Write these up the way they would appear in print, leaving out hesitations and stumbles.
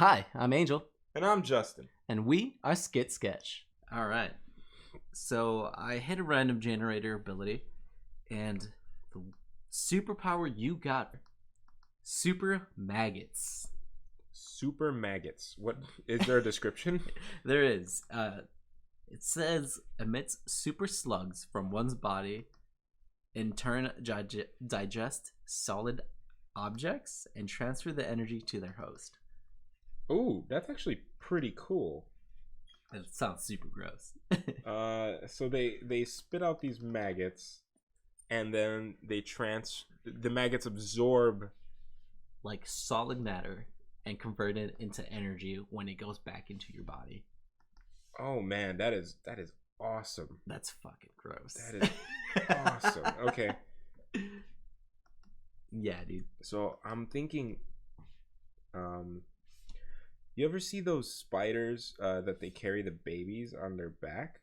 Hi, I'm Angel, And I'm Justin. and we are SkitSketch. All right. So I hit a random generator ability, and the superpower you got, super maggots. Super maggots. What is there a description? There is. It says emits super slugs from one's body, in turn digest solid objects and transfer the energy to their host. Ooh, that's actually pretty cool. It sounds super gross. So they spit out these maggots, and then the maggots absorb. Like solid matter and convert it into energy when it goes back into your body. Oh man, that is awesome. That's fucking gross. That is awesome. Okay, Yeah, dude. so I'm thinking, you ever see those spiders that they carry the babies on their back?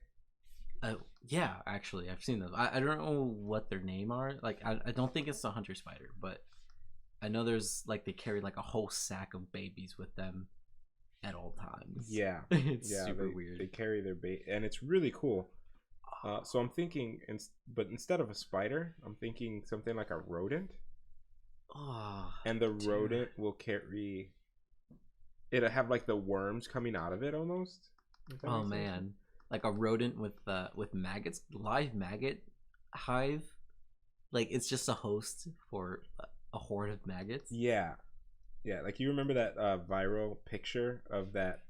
Yeah, actually, I've seen those. I don't know what their name are. Like, I don't think it's the hunter spider, but I know there's like they carry like a whole sack of babies with them at all times. Yeah, It's yeah, super they, weird. They carry their baby, and it's really cool. So I'm thinking, but instead of a spider, I'm thinking something like a rodent, Oh, and the dude. rodent will carry. It'll have like the worms coming out of it almost. If that Oh makes sense. man, like a rodent with maggots, live maggot hive. Like it's just a host for a horde of maggots. Yeah, yeah. Like you remember that viral picture of that?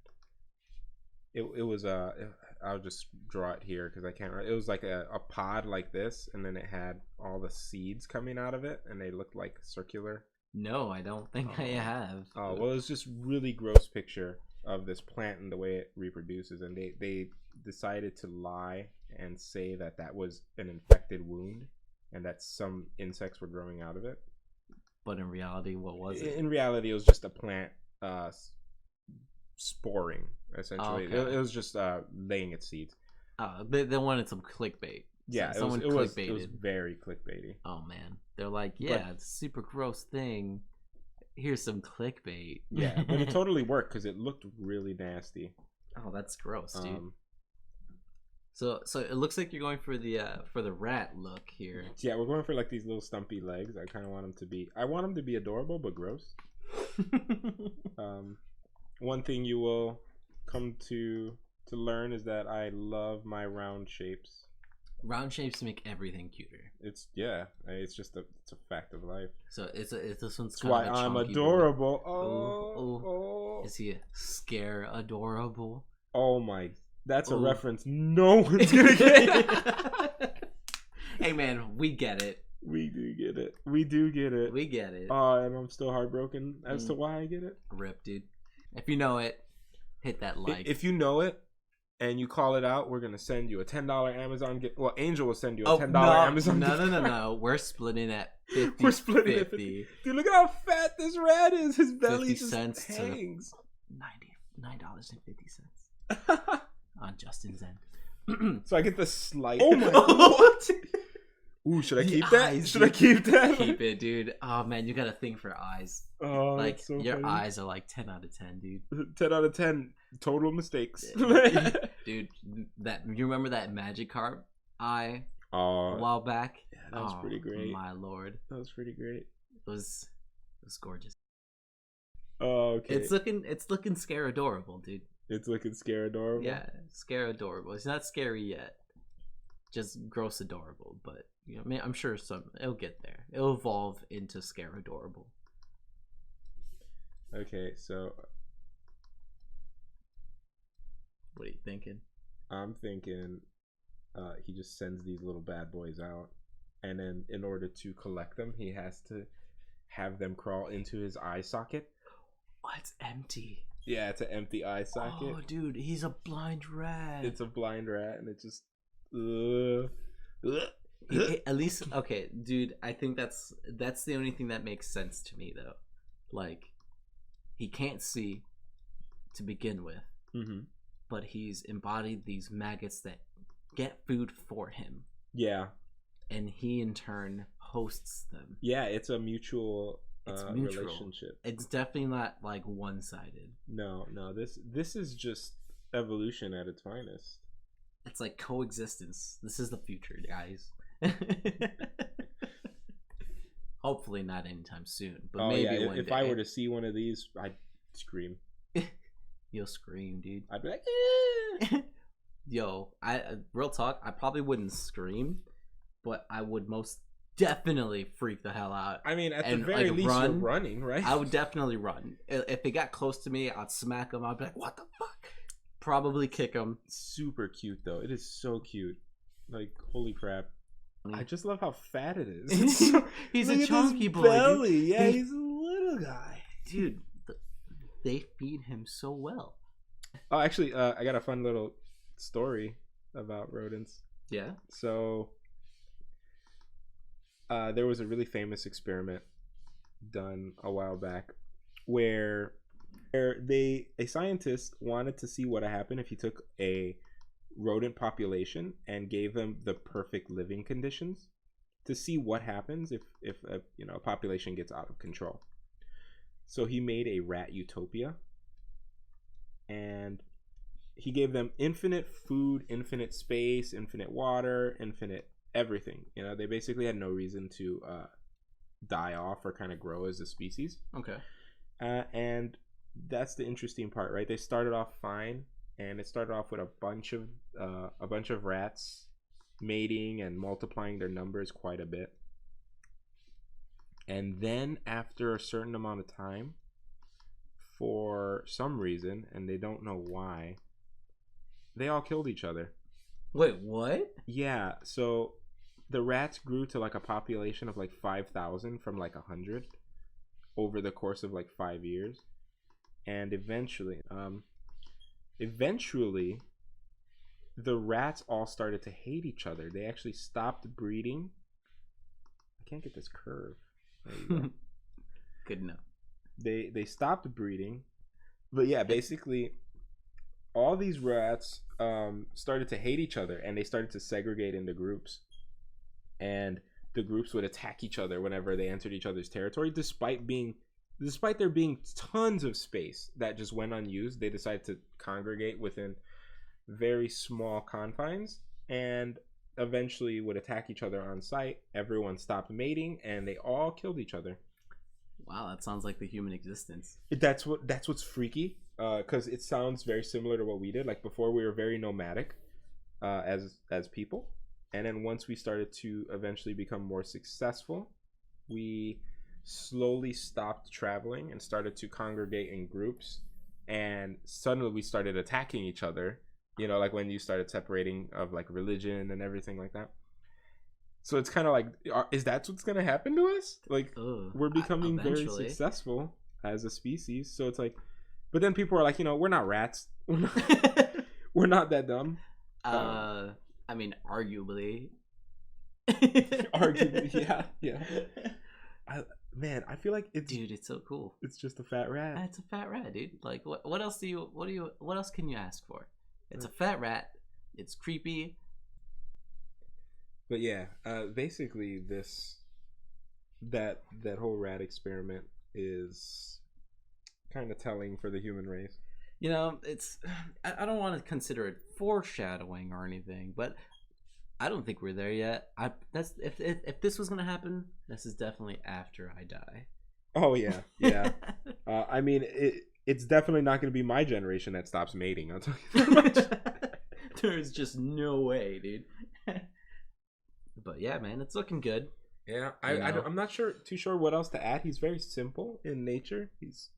It was I'll just draw it here because I can't. It was like a pod like this, and then it had all the seeds coming out of it, and they looked like circular. No, I don't think I have. Oh well, it's just really gross picture of this plant and the way it reproduces, and they decided to lie and say that that was an infected wound, and that some insects were growing out of it. But in reality, what was it? In reality, it was just a plant sporing. Essentially, Oh, okay. it was just laying its seeds. They wanted some clickbait. Yeah, Someone it was clickbaited. very clickbaity. Oh man, they're like, yeah, it's a super gross thing. Here's some clickbait. Yeah, but it totally worked because it looked really nasty. Oh, that's gross, dude. So it looks like you're going for the rat look here. Yeah, we're going for like these little stumpy legs. I kind of want them to be. I want them to be adorable but gross. One thing you will come to learn is that I love my round shapes. Round shapes make everything cuter. It's just it's a fact of life. So it's this one's That's kind why of a I'm chunky adorable. Boy. Oh. Is he scare adorable? Oh my, that's a reference no one's gonna get. Hey man, we get it. We do get it. We do get it. We get it. And I'm still heartbroken as to why I get it. Rip, dude. If you know it, hit that like. If you know it and you call it out, we're gonna send you a $10 Amazon gift. Well, Angel will send you a $10 Amazon gift. No. We're splitting at 50. We're splitting 50. At 50. Dude, look at how fat this rat is. His belly just hangs. $99.50 on Justin's end. So I get the slight. Oh my god! Ooh, should I keep that? Should I keep that? Keep it, dude. Oh man, you got a thing for eyes. Oh, like so your funny. eyes are like 10 out of 10, dude. 10 out of 10 total mistakes. Dude, you remember that magic carp eye a Oh, while back? yeah, that was pretty great. My lord, that was pretty great. it was gorgeous. Oh, okay. It's looking scare adorable, dude. It's looking scare adorable. Yeah, scare adorable. It's not scary yet, just gross adorable. But you know, I mean, I'm sure it'll get there. It'll evolve into scare adorable. Okay, so What are you thinking? I'm thinking he just sends these little bad boys out, and then in order to collect them, he has to have them crawl into his eye socket. Oh, it's empty. Yeah, it's an empty eye socket. Oh, dude, he's a blind rat. It's a blind rat, and it just. At least, okay, dude. I think that's the only thing that makes sense to me, though. Like, he can't see to begin with, but he's embodied these maggots that get food for him. Yeah, and he in turn hosts them. Yeah, it's a mutual It's mutual. relationship. It's definitely not like one-sided. No, this is just evolution at its finest. It's like coexistence. This is the future, guys. Hopefully not anytime soon, but maybe one day. If I were to see one of these, I'd scream. You'll scream, dude. I'd be like, Yo, real talk, I probably wouldn't scream, but I would most definitely freak the hell out. I mean, at the very least, you're running, right? I would definitely run. If it got close to me, I'd smack him. I'd be like, what the fuck? Probably kick him. Super cute, though. It is so cute. Like, holy crap. I just love how fat it is. He's a chunky boy. Belly. Dude. Yeah, he's a little guy. Dude, they feed him so well. Oh, actually, I got a fun little story about rodents. Yeah? So, there was a really famous experiment done a while back where a scientist wanted to see what would happen if you took a rodent population and gave them the perfect living conditions to see what happens if a population gets out of control. So he made a rat utopia, and he gave them infinite food, infinite space, infinite water, infinite everything. They basically had no reason to die off or kind of grow as a species. Okay. And that's the interesting part, right? They started off fine, and it started off with a bunch of rats mating and multiplying their numbers quite a bit. And then after a certain amount of time, for some reason, and they don't know why, they all killed each other. Wait, what? Yeah, so the rats grew to like a population of like 5,000 from like 100 over the course of like 5 years. And eventually, the rats all started to hate each other. They actually stopped breeding. I can't get this curve. There you go. Good enough. They stopped breeding, but yeah, basically, all these rats started to hate each other, and they started to segregate into groups, and the groups would attack each other whenever they entered each other's territory, despite there being tons of space that just went unused. They decided to congregate within very small confines, and eventually would attack each other on sight. Everyone stopped mating, and they all killed each other. Wow, that sounds like the human existence. That's what's freaky, because it sounds very similar to what we did. Like before, we were very nomadic as people, and then once we started to eventually become more successful, we slowly stopped traveling and started to congregate in groups, and suddenly we started attacking each other. Like when you started separating of like religion and everything like that. So it's kind of like, is that what's going to happen to us? Like, we're becoming very successful as a species. So it's like, but then people are like, we're not rats. We're not that dumb. I mean, arguably. Arguably, yeah. I feel like dude, it's so cool. It's just a fat rat. It's a fat rat, dude. Like, what else what else can you ask for? It's a fat rat. It's creepy. But yeah, basically that whole rat experiment is kind of telling for the human race. It's I don't want to consider it foreshadowing or anything, but I don't think we're there yet. If this was gonna happen, this is definitely after I die. Oh yeah. I mean, it's definitely not going to be my generation that stops mating. I'll tell you that much. There's just no way, dude. But yeah, man, it's looking good. Yeah, I'm not too sure what else to add. He's very simple in nature. He's,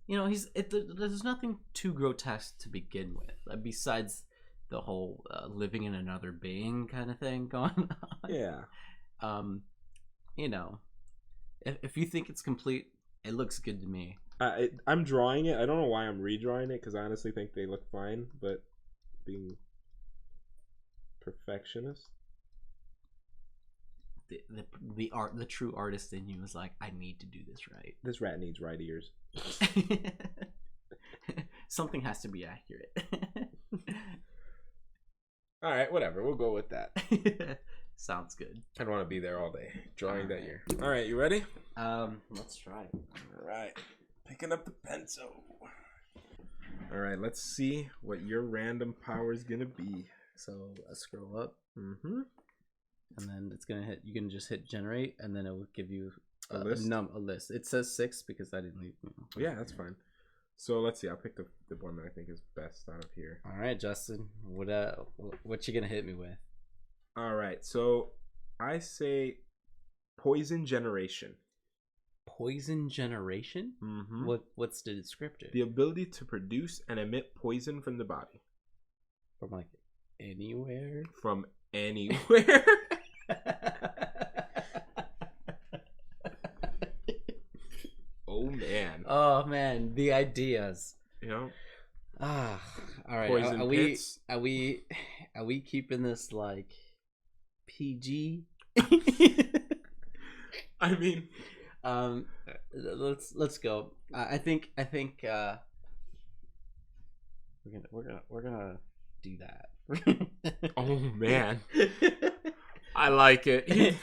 there's nothing too grotesque to begin with, besides the whole living in another being kind of thing going on. Yeah. If you think it's complete, it looks good to me. I'm drawing it. I don't know why I'm redrawing it, because I honestly think they look fine, but being perfectionist. The true artist in you is like, I need to do this right. This rat needs right ears. Something has to be accurate. All right, whatever. We'll go with that. Sounds good. I don't want to be there all day drawing that year. All right, you ready? Let's try. All right, picking up the pencil. All right, let's see what your random power is gonna be. So I scroll up, and then it's gonna hit. You can just hit generate, and then it will give you a list. It says 6 because I didn't leave. Yeah, that's fine. So let's see. I'll pick the one that I think is best out of here. All right, Justin. What you gonna hit me with? All right, so I say poison generation. Poison generation? Mm-hmm. What's the descriptor? The ability to produce and emit poison from the body. From like anywhere? From anywhere. Oh man, the ideas. Yeah. All right. Poison pits. Are we keeping this like PG? I mean, let's go. I think we're gonna do that. Oh man, I like it.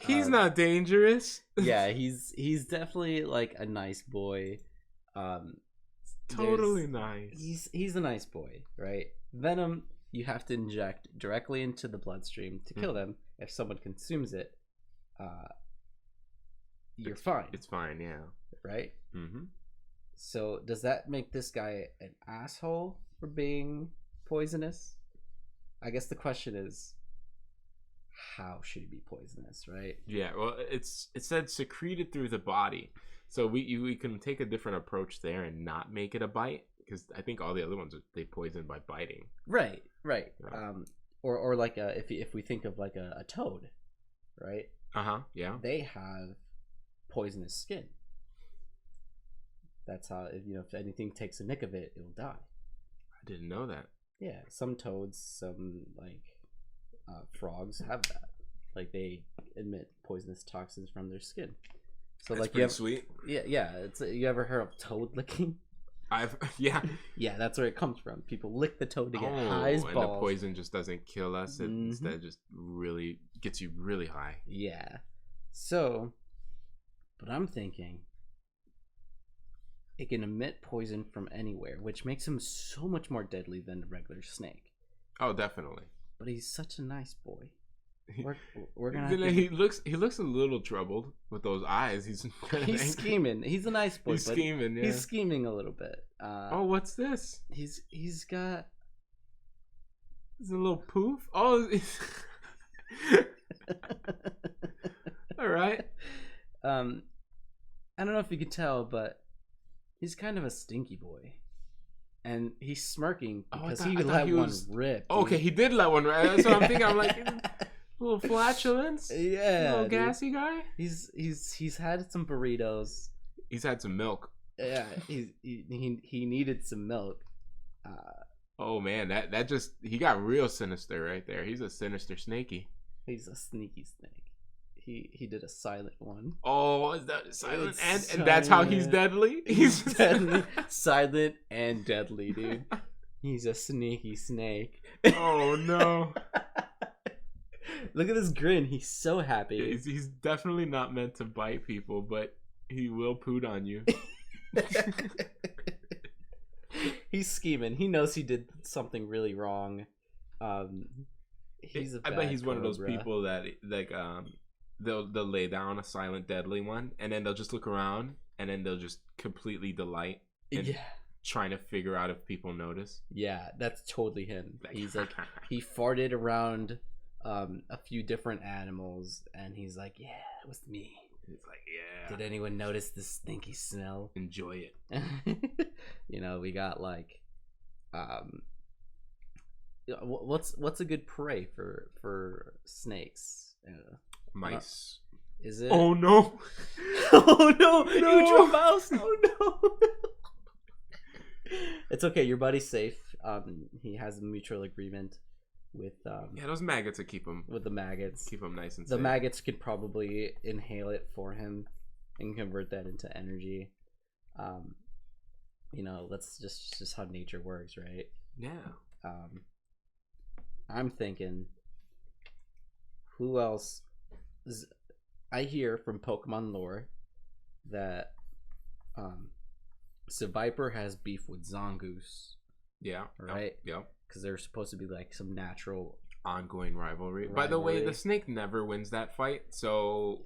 He's not dangerous. Yeah, he's definitely like a nice boy. Totally nice. He's a nice boy, right? Venom, you have to inject directly into the bloodstream to kill them. If someone consumes it, it's fine. It's fine, yeah. Right? Mm-hmm. So does that make this guy an asshole for being poisonous? I guess the question is, how should he be poisonous, right? Yeah, well, it said secreted through the body. So we can take a different approach there and not make it a bite, because I think all the other ones they poison by biting. Right. Yeah. Or like if we think of like a toad, right? Yeah. They have poisonous skin. That's how if anything takes a nick of it, it will die. I didn't know that. Yeah, some toads, some like frogs have that. Like they emit poisonous toxins from their skin. So that's like pretty sweet. Yeah. It's you ever heard of toad licking? Yeah. Yeah, that's where it comes from. People lick the toad to get high as balls. And the poison just doesn't kill us. It instead just really gets you really high. Yeah. So, but I'm thinking it can emit poison from anywhere, which makes him so much more deadly than a regular snake. Oh, definitely. But he's such a nice boy. We're gonna. He looks a little troubled with those eyes. He's scheming. He's a nice boy. He's scheming. Yeah. He's scheming a little bit. Oh, what's this? He's got. It's a little poof. Oh. All right. I don't know if you could tell, but he's kind of a stinky boy. And he's smirking because he let one rip. Oh, okay, he did let one rip. That's what I'm thinking. I'm like, a little flatulence. Yeah, a little gassy guy. He's had some burritos. He's had some milk. Yeah, he needed some milk. Oh man, that just he got real sinister right there. He's a sinister snaky. He's a sneaky snake. He did a silent one. Oh, is that silent? And that's how he's deadly? He's deadly. Silent and deadly, dude. He's a sneaky snake. Oh, no. Look at this grin. He's so happy. Yeah, he's definitely not meant to bite people, but he will poot on you. He's scheming. He knows he did something really wrong. I bet he's one of those people that, like, they'll lay down a silent deadly one and then they'll just look around and then they'll just completely delight in trying to figure out if people notice. Yeah, that's totally him. He's like he farted around a few different animals and he's like, yeah, it was me. It's like, yeah, did anyone notice the stinky smell? Enjoy it. We got like what's a good prey for snakes? Mice. Is it? Oh no! Oh no! Neutral mouse! Oh no! It's okay. Your buddy's safe. He has a mutual agreement with those maggots that keep him with the maggots. Keep him nice and the safe. Maggots could probably inhale it for him and convert that into energy. That's just how nature works, right? Yeah. I'm thinking. Who else? I hear from Pokemon lore that Seviper has beef with Zangoose. Yeah. Right? Yep. Because they're supposed to be like some natural ongoing rivalry. By the way, the snake never wins that fight, so...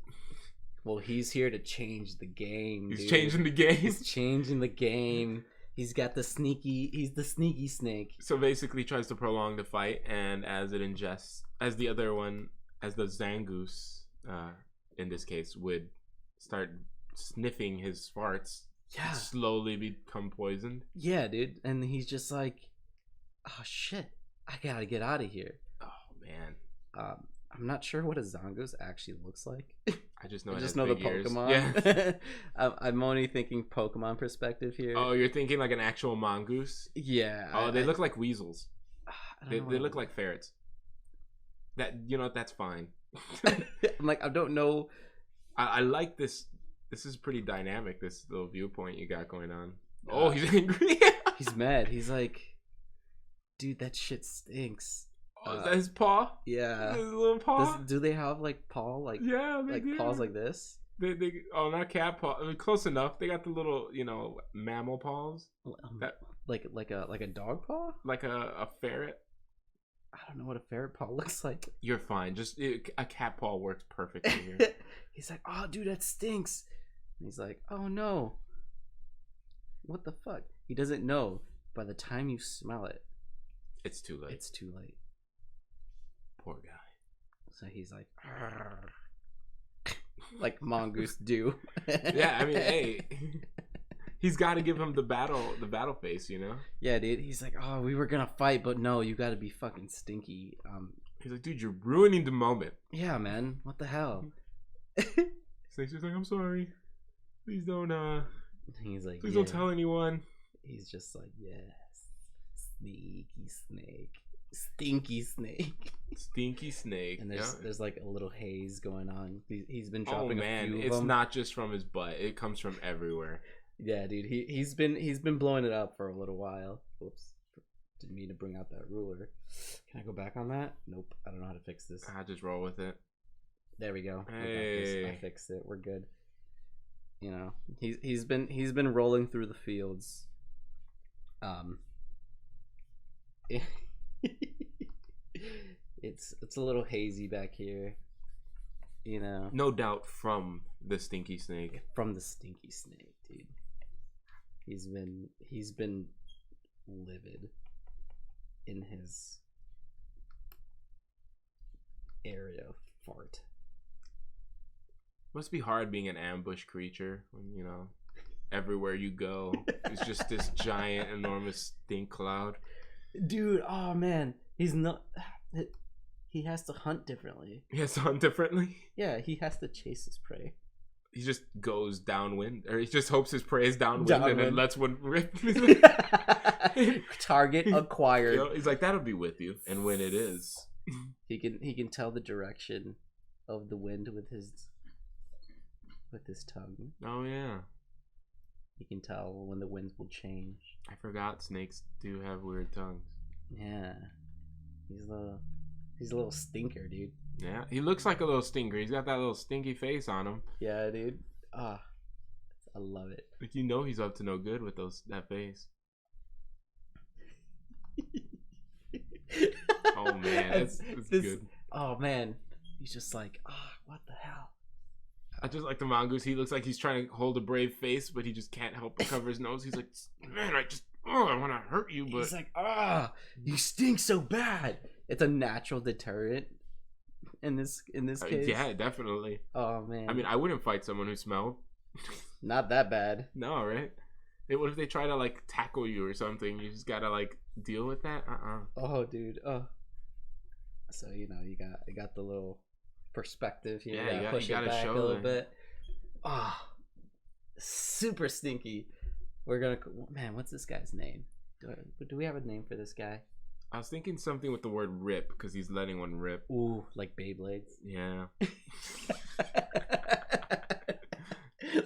Well, he's here to change the game, He's changing the game. He's changing the game. He's got the sneaky... He's the sneaky snake. So basically tries to prolong the fight, and as it ingests... As the other one... As the Zangoose, in this case, would start sniffing his farts... Yeah. Slowly become poisoned. Yeah, dude. And he's just like, oh, shit. I gotta get out of here. Oh, man. I'm not sure what a Zangoose actually looks like. I just know, the Pokemon. Yeah. I'm only thinking Pokemon perspective here. Oh, you're thinking like an actual mongoose? Yeah. Oh, they look like weasels. They look like ferrets. That's fine. I'm like, I don't know. I like this. This is pretty dynamic, this little viewpoint you got going on. Oh, he's angry. He's mad. He's like, dude, that shit stinks. Oh, is that his paw? Yeah. His little paw? Do they have like paw? Like, yeah, they do. Paws like this? They not cat paw. I mean, close enough. They got the little, mammal paws. Like a dog paw? Like a ferret. I don't know what a ferret paw looks like. You're fine. Just a cat paw works perfectly here. He's like, oh, dude, that stinks. And he's like, oh no. What the fuck? He doesn't know. By the time you smell it, it's too late. It's too late. Poor guy. So he's like, like mongoose do. Yeah, I mean, hey, he's got to give him the battle face, Yeah, dude. He's like, oh, we were gonna fight, but no, you got to be fucking stinky. He's like, dude, you're ruining the moment. Yeah, man. What the hell? Snake's just like, I'm sorry. Please don't. He's like, please don't tell anyone. He's just like, yes, sneaky snake, stinky snake, stinky snake. And there's like a little haze going on. He's been dropping. Oh man, a few of it's them. not just from his butt; it comes from everywhere. Yeah, dude. He's been blowing it up for a little while. Whoops, didn't mean to bring out that ruler. Can I go back on that? Nope. I don't know how to fix this. I just roll with it. There we go. Hey. I fixed it. We're good. He's been rolling through the fields. It's a little hazy back here. No doubt from the stinky snake. From the stinky snake, dude. He's been livid in his area of fart. Must be hard being an ambush creature when everywhere you go it's just this giant enormous stink cloud. Dude, oh man, he's not. He has to hunt differently. He has to hunt differently? Yeah, he has to chase his prey. He just goes downwind, or he just hopes his prey is downwind. And then lets one rip. Target acquired. He's like, that'll be with you, and when it is, he can tell the direction of the wind with his tongue. Oh yeah. He can tell when the winds will change. I forgot snakes do have weird tongues. Yeah, he's a little stinker, dude. Yeah, he looks like a little stinker. He's got that little stinky face on him. Yeah, dude. I love it. Like he's up to no good with that face. Oh man, it's good. Oh man, he's just like, what the hell? I just like the mongoose. He looks like he's trying to hold a brave face, but he just can't help but cover his nose. He's like, man, I want to hurt you, but he's like, you stink so bad. It's a natural deterrent in this case. Yeah, definitely. Oh man. I mean, I wouldn't fight someone who smelled. Not that bad. No, right? What if they try to like tackle you or something? You just gotta like deal with that. Oh, dude. So you got the little perspective here. Yeah, push you gotta it back show a little bit. Super stinky. We're gonna, man. What's this guy's name? Do we have a name for this guy? I was thinking something with the word "rip" because he's letting one rip. Ooh, like Beyblades. Yeah.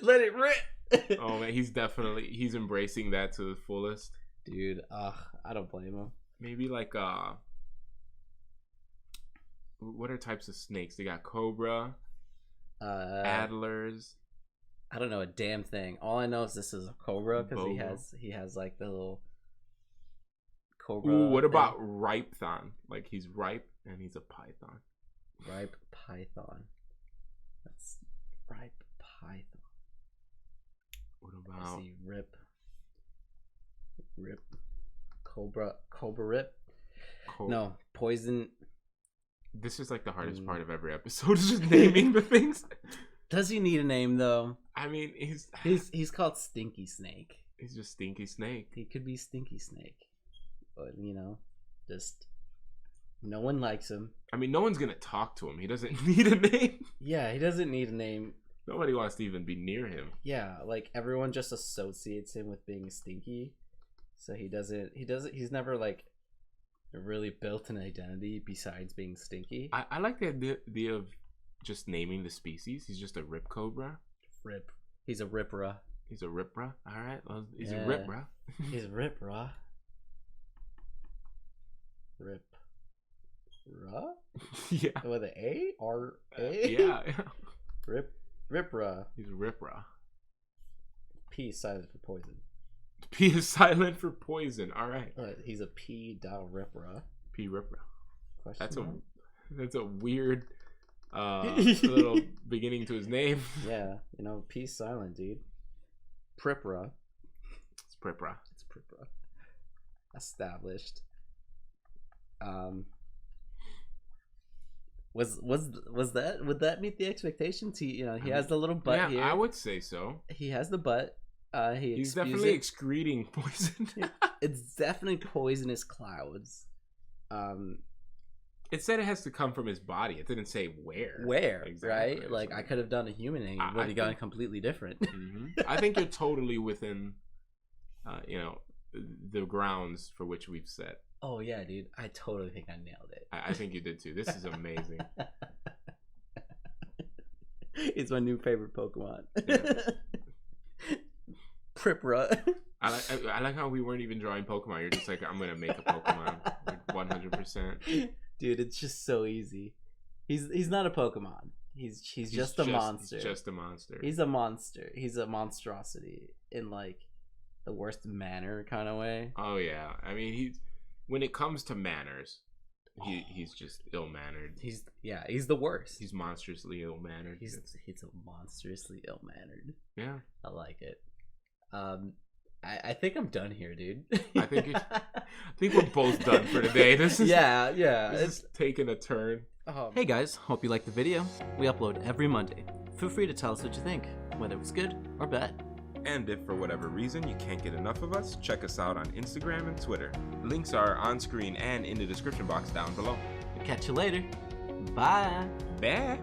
Let it rip. Oh man, he's embracing that to the fullest. Dude, I don't blame him. Maybe like what are types of snakes? They got cobra, adlers. I don't know a damn thing. All I know is this is a cobra because he has like the little cobra. Ooh, what about Ripethon? Like he's ripe and he's a python. Ripe python. That's ripe python. What about rip cobra rip? No, poison. This is like the hardest part of every episode is just naming the things. Does he need a name though? I mean, he's called Stinky Snake. He's just Stinky Snake. He could be Stinky Snake, but just no one likes him. I mean, no one's gonna talk to him. He doesn't need a name. Yeah, he doesn't need a name. Nobody wants to even be near him. Yeah, like everyone just associates him with being stinky, so he's never like really built an identity besides being stinky. I like the idea of just naming the species. He's just a rip cobra. He's a ripra. He's a ripra. All right. Well, he's a ripra. He's a ripra. Ripra? Yeah. With an A? R-A? Yeah. Ripra. He's a ripra. P is silent for poison. P is silent for poison. All right. He's a P ripra. P ripra. Question That's a weird little beginning to his name. Yeah, P silent, dude. Pripra. It's Pripra. Established. Was that, would that meet the expectations? He has the little butt here. I would say so. He has the butt. He's definitely excreting poison. It's definitely poisonous clouds. It said it has to come from his body. It didn't say where. Exactly, right? Like I could have done a human name, but he got it completely different. I think you're totally within, the grounds for which we've set. Oh yeah, dude! I totally think I nailed it. I think you did too. This is amazing. It's my new favorite Pokemon. Yeah. Pripra. I like how we weren't even drawing Pokemon. You're just like, I'm gonna make a Pokemon, like 100%. Dude, it's just so easy. He's not a Pokemon. He's just a monster. He's just a monster. He's a monster. He's a monstrosity in like the worst manner kind of way. Oh yeah, I mean when it comes to manners, he's just ill-mannered. He's the worst. He's monstrously ill-mannered. He's a monstrously ill-mannered. Yeah, I like it. I think I'm done here, dude. I think we're both done for today. This is it's taking a turn. Hey guys, hope you liked the video. We upload every Monday. Feel free to tell us what you think, whether it's good or bad. And if for whatever reason you can't get enough of us, check us out on Instagram and Twitter. Links are on screen and in the description box down below. We'll catch you later. Bye. Bye.